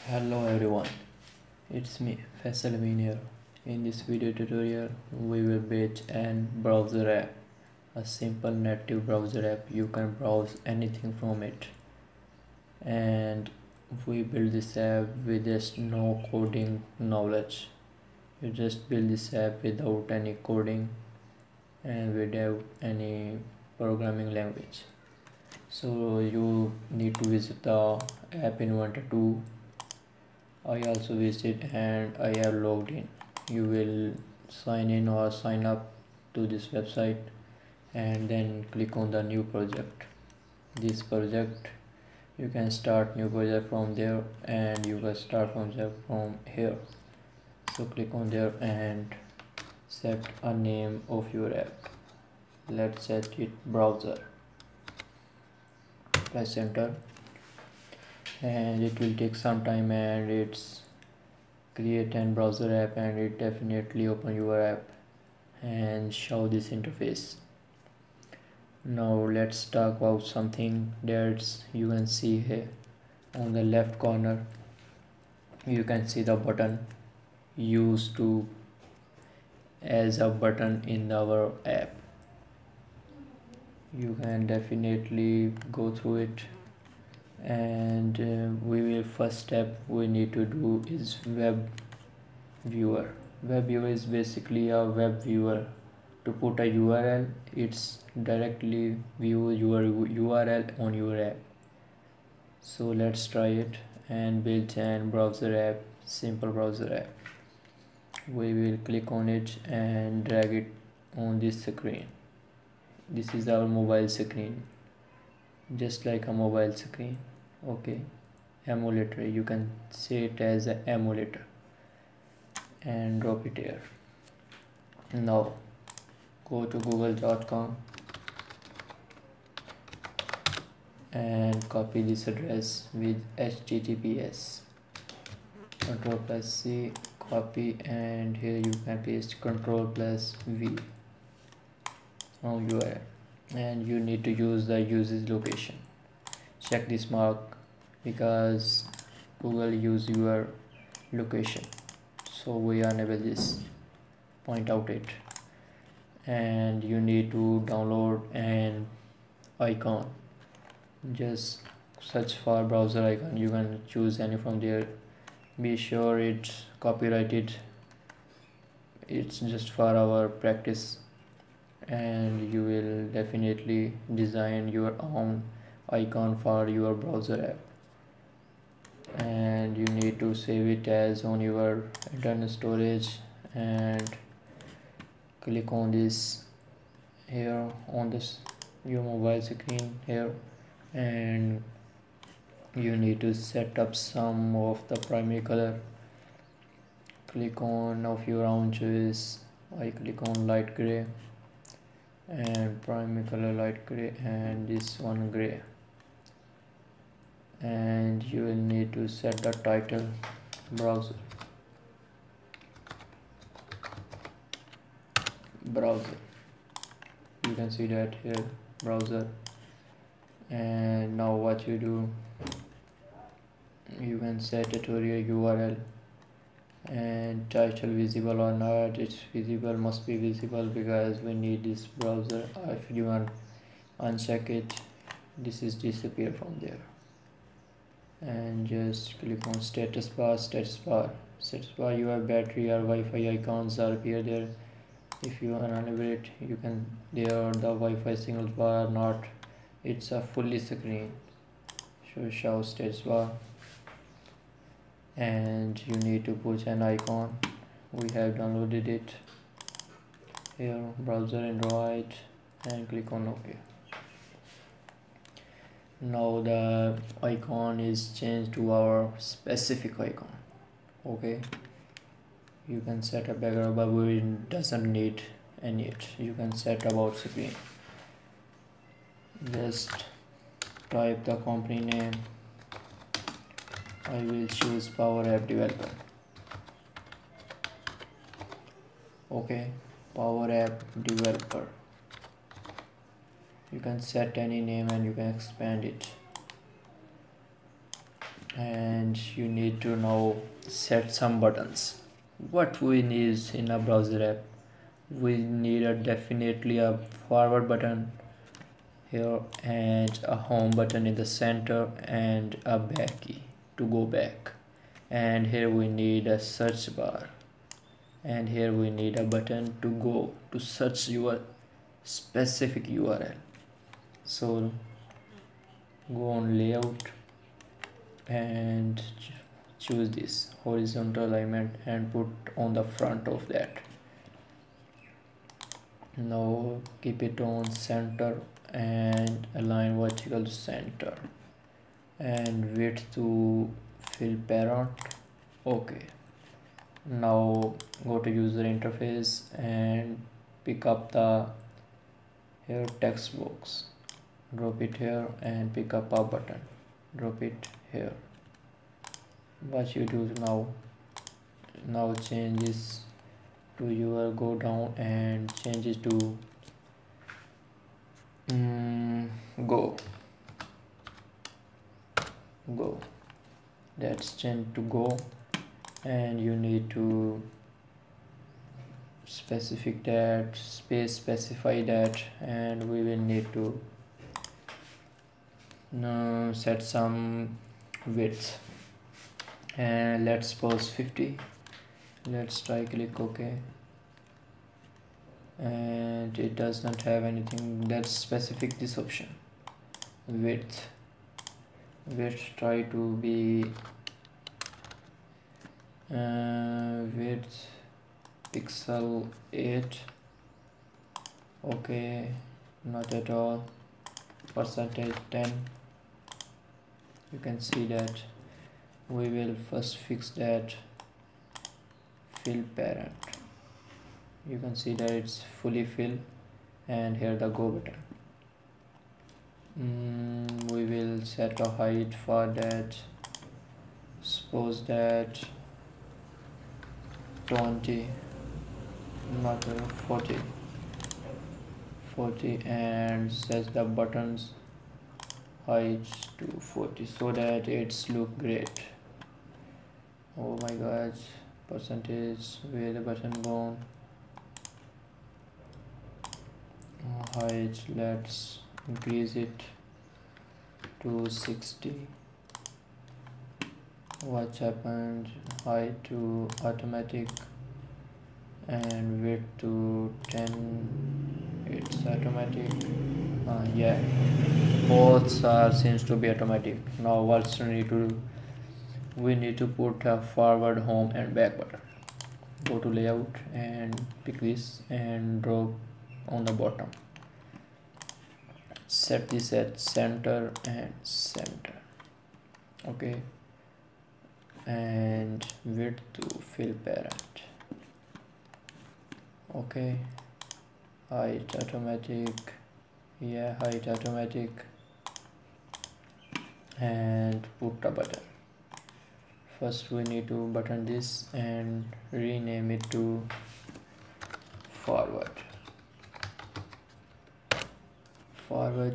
Hello everyone, it's me Faisal Amin here. In this video tutorial we will build an browser app, a simple native browser app. You can browse anything from it, and we build this app with just no coding knowledge. You just build this app without any coding and without any programming language. So you need to visit the app inventor too. I also visit and I have logged in. You will sign in or sign up to this website and then click on the new project. This project you can start new project from there, and you can start from here. So click on there and set a name of your app. Let's set it browser. Press enter, and it will take some time, and it's create an browser app, and it definitely open your app and show this interface. Now let's talk about something that you can see here on the left corner. You can see the button used to as a button in our app. You can definitely go through it, and we will first step we need to do is web viewer. Web viewer is basically a web viewer. To put a URL, it's directly view your URL on your app. So let's try it and build an browser app, simple browser app. We will click on it and drag it on this screen. This is our mobile screen, just like a mobile screen. Okay, emulator, you can say it as an emulator, and drop it here. Now go to google.com and copy this address with https. Ctrl+C, copy, and here you can paste Ctrl+V on your app, and you need to use the usage location. Check this mark because Google use your location, so we enable this, point out it. And you need to download an icon. Just search for browser icon, you can choose any from there. Be sure it's copyrighted, it's just for our practice, and you will definitely design your own icon for your browser app. And you need to save it as on your internal storage, and click on this here on this your mobile screen here, and you need to set up some of the primary color. Click on of your own choice. I click on light gray, and primary color light gray, and this one gray. And you will need to set the title browser. You can see that here, browser. And now what you do, you can set it to your URL, and title visible or not. It's visible, must be visible because we need this browser. If you want uncheck it, this is disappear from there. And just click on status bar. Your battery or Wi-Fi icons are appear there. If you enable it, you can there the Wi-Fi signals bar or not. It's a fully screen, so show status bar. And you need to put an icon. We have downloaded it here, browser Android, and click on OK. Now the icon is changed to our specific icon. Okay, you can set a background, but we doesn't need any it. You can set about screen. Just type the company name. I will choose Power App Developer. Okay, Power App Developer. You can set any name and you can expand it. and you need to now set some buttons. What we need in a browser app, we need definitely a forward button here and a home button in the center and a back key to go back, and here we need a search bar, and here we need a button to go to search your specific URL. So go on layout and choose this horizontal alignment and put on the front of that. Now keep it on center and align vertical to center and width to fill parent. Okay, now go to user interface and pick up the here text box, drop it here and pick up a button, drop it here. What you do now change this to your, go down and change it to go, that's changed to go, and you need to specify that, and we will need to set some width, and let's suppose 50. Let's try click OK, and it does not have anything. Let's specific this option, width try to be width pixel 8. okay, not at all, percentage 10. you can see that we will first fix that fill parent. You can see that it's fully filled, and here the go button. We will set a height for that, suppose that 20, not 40, and set the buttons height to 40 so that it's look great. Oh my god, percentage, where the button gone? Height, let's increase it to 60. What happened? Height to automatic and width to 10. It's automatic. Yeah, both are seems to be automatic. Now what we need to do, we need to put a forward, home and back button. Go to layout and pick this and drop on the bottom. Set this at center and center. Okay, and width to fill parent. Okay, height automatic. Yeah, height automatic, and put a button. First we need to button this and rename it to forward,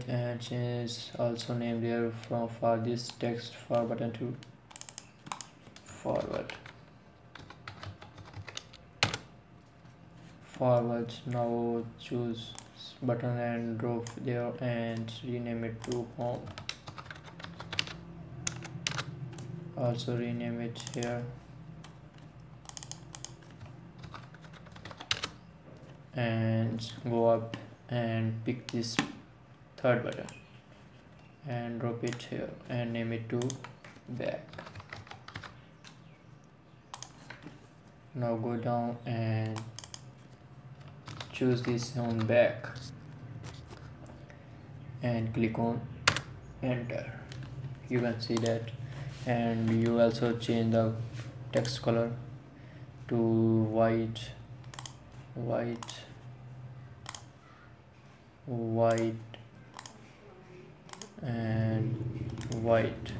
and change also name there from for this text for button to forward. Now choose button and drop there and rename it to home. Also rename it here, and go up and pick this third button and drop it here and name it to back. Now go down and choose this on back and click on enter. You can see that, and you also change the text color to white and white.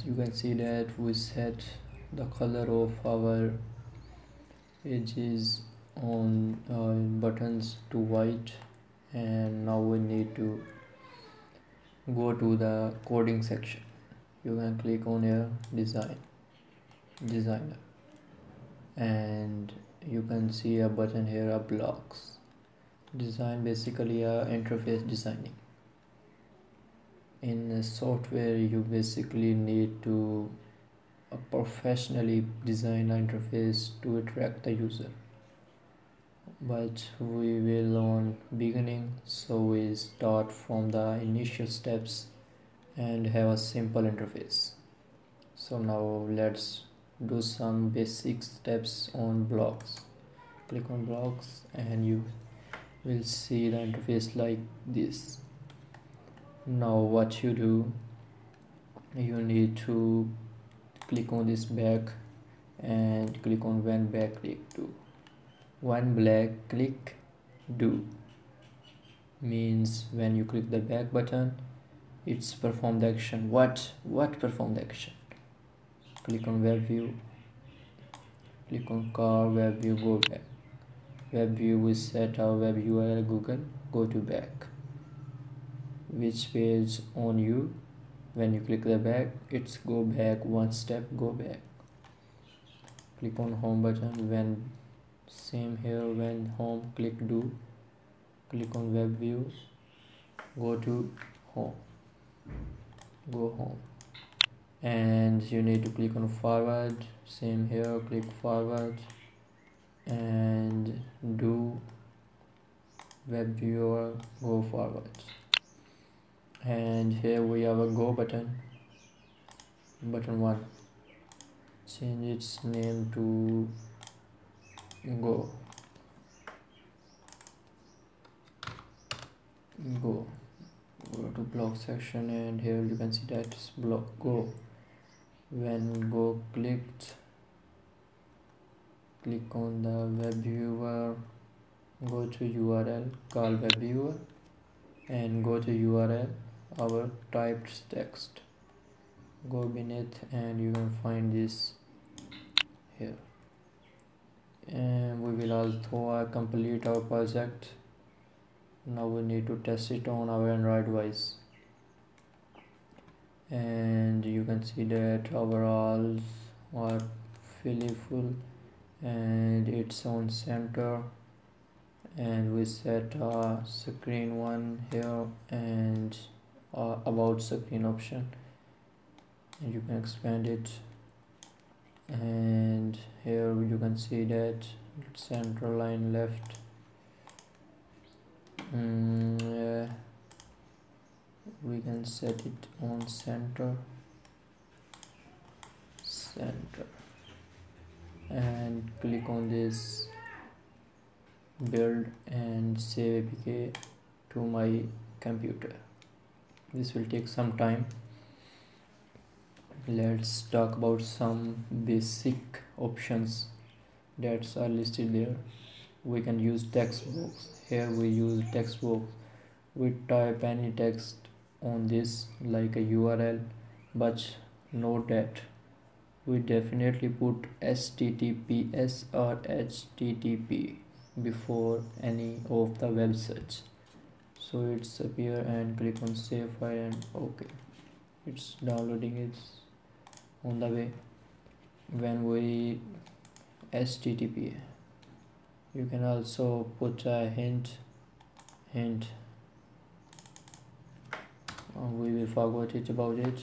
You can see that we set the color of our edges on buttons to white, and now we need to go to the coding section. you can click on here designer, and you can see a button here of blocks design, basically a interface designing. In software you basically need to professionally design an interface to attract the user, but we will on beginning, so we start from the initial steps and have a simple interface. So now let's do some basic steps on blocks. Click on blocks and you will see the interface like this. Now what you do, you need to click on this back and click on when back click do. When black click do means when you click the back button, it's perform the action. What perform the action? Click on web view, click on car, web view, go back. Web view, we set our web URL Google, go to back. Which page on you? When you click the back, it's go back one step, go back. Click on home button, when same here, when home click do, click on web view, go to home, go home, and you need to click on forward, same here, click forward and do web viewer, go forward. And here we have a go button, button 1, change its name to go to block section, and here you can see that it's block go. When go clicked, click on the web viewer, go to URL, call web viewer and go to URL, our typed text, go beneath and you can find this here. And we will also complete our project. Now we need to test it on our Android device, and you can see that overall are fully full and it's on center, and we set screen 1 here and about screen option, and you can expand it, and here you can see that center line left. We can set it on center and click on this build and save APK to my computer. This will take some time. Let's talk about some basic options that are listed there. We can use text box. Here we use text box. We type any text on this like a URL, but note that we definitely put HTTPS or HTTP before any of the web search. So it's appear and click on save file and OK. It's downloading, it's on the way. When we HTTP, you can also put a hint. We will forget it about it.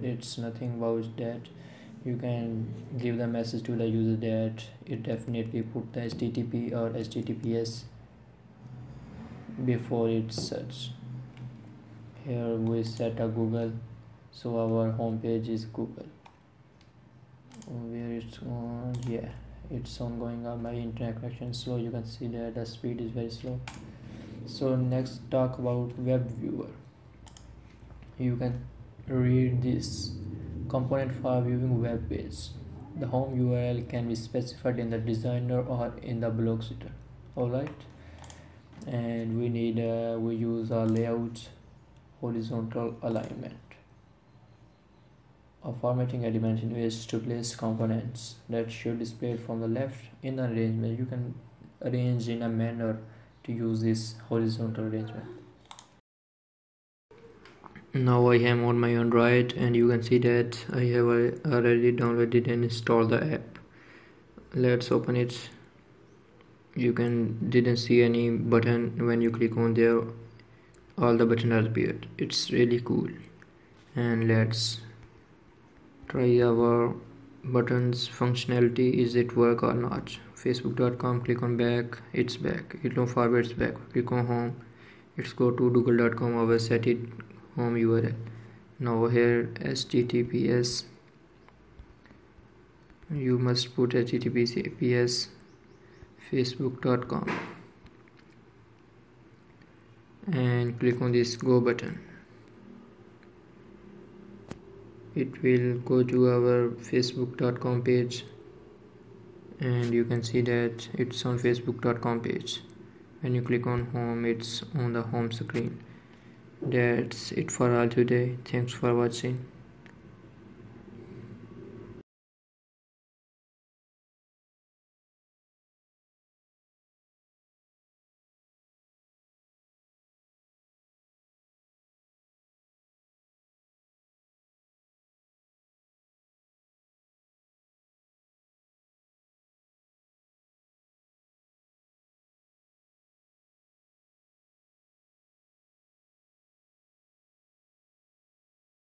It's nothing about that. You can give the message to the user that it definitely put the HTTP or HTTPS before it search. Here we set a Google, so our home page is Google. Where it's on, yeah, it's on going on. My internet connection is slow. You can see that the speed is very slow. So next, talk about web viewer. You can read this component for viewing web page. The home URL can be specified in the designer or in the blog setter. Alright, and we use a layout, horizontal alignment, a formatting element in which to place components that should display from the left in the arrangement. You can arrange in a manner to use this horizontal arrangement. Now I am on my Android and you can see that I have already downloaded and installed the app. Let's open it. You didn't see any button. When you click on there, all the buttons are appeared. It's really cool. And let's try our buttons functionality. Is it work or not? Facebook.com, click on back, it's back. Click on forward, it's back. Click on home, let's go to google.com. I will set it home URL. Now here https, you must put https facebook.com and click on this go button. It will go to our facebook.com page and you can see that it's on facebook.com page. When you click on home, it's on the home screen. That's it for all today. Thanks for watching.